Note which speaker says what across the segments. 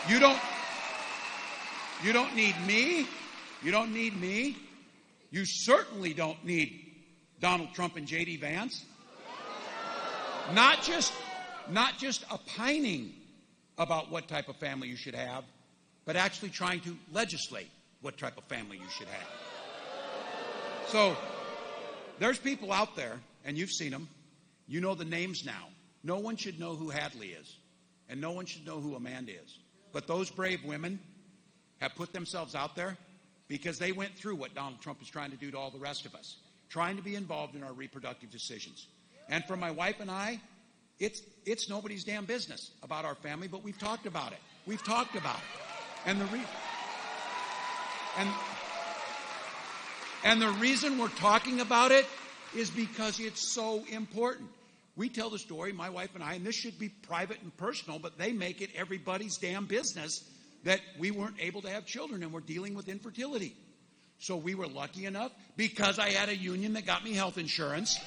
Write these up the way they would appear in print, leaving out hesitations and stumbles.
Speaker 1: You don't need me. You don't need me. You certainly don't need Donald Trump and J.D. Vance. Not just opining about what type of family you should have, but actually trying to legislate what type of family you should have. So there's people out there, and you've seen them. You know the names now. No one should know who Hadley is, and no one should know who Amanda is. But those brave women have put themselves out there because they went through what Donald Trump is trying to do to all the rest of us, trying to be involved in our reproductive decisions. And for my wife and I, it's nobody's damn business about our family, but we've talked about it. We've talked about it. And the reason we're talking about it is because it's so important. We tell the story, my wife and I, and this should be private and personal, but they make it everybody's damn business that we weren't able to have children and we're dealing with infertility. So we were lucky enough, because I had a union that got me health insurance,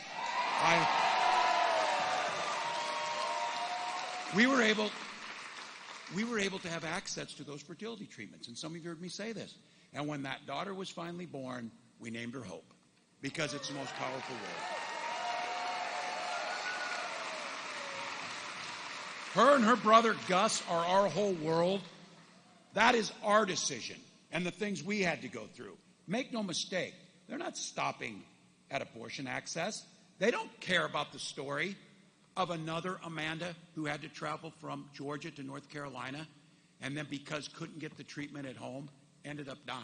Speaker 1: we were able to have access to those fertility treatments. And some of you heard me say this. And when that daughter was finally born, we named her Hope, because it's the most powerful word. Her and her brother Gus are our whole world. That is our decision and the things we had to go through. Make no mistake, they're not stopping at abortion access. They don't care about the story of another Amanda who had to travel from Georgia to North Carolina and then, because couldn't get the treatment at home, ended up dying.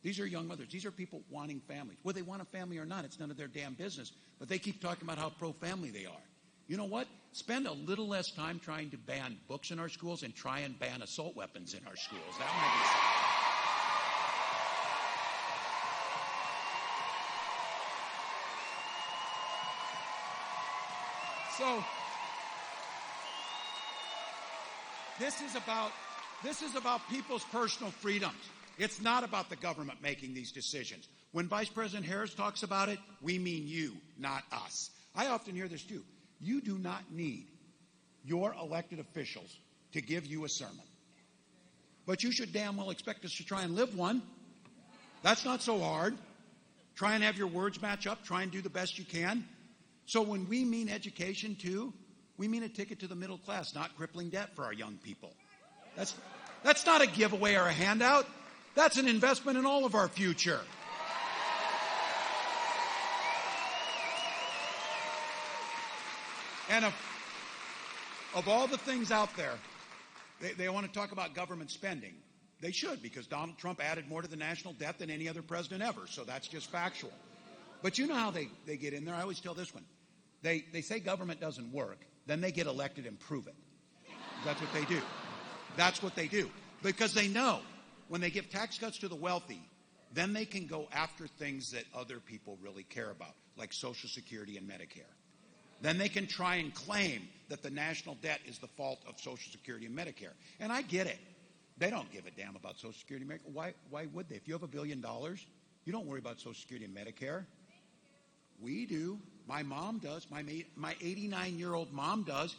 Speaker 1: These are young mothers. These are people wanting families. Whether they want a family or not, it's none of their damn business. But they keep talking about how pro-family they are. You know what? Spend a little less time trying to ban books in our schools and try and ban assault weapons in our schools. That might be so. This is about people's personal freedoms. It's not about the government making these decisions. When Vice President Harris talks about it, we mean you, not us. I often hear this too. You do not need your elected officials to give you a sermon. But you should damn well expect us to try and live one. That's not so hard. Try and have your words match up. Try and do the best you can. So when we mean education too, we mean a ticket to the middle class, not crippling debt for our young people. That's not a giveaway or a handout. That's an investment in all of our future. And of all the things out there, they want to talk about government spending. They should, because Donald Trump added more to the national debt than any other president ever. So that's just factual. But you know how they get in there? I always tell this one. They say government doesn't work. Then they get elected and prove it. That's what they do. That's what they do. Because they know when they give tax cuts to the wealthy, then they can go after things that other people really care about, like Social Security and Medicare. Then they can try and claim that the national debt is the fault of Social Security and Medicare. And I get it. They don't give a damn about Social Security and Medicare. Why would they? If you have $1 billion, you don't worry about Social Security and Medicare. We do. My mom does. My 89-year-old mom does.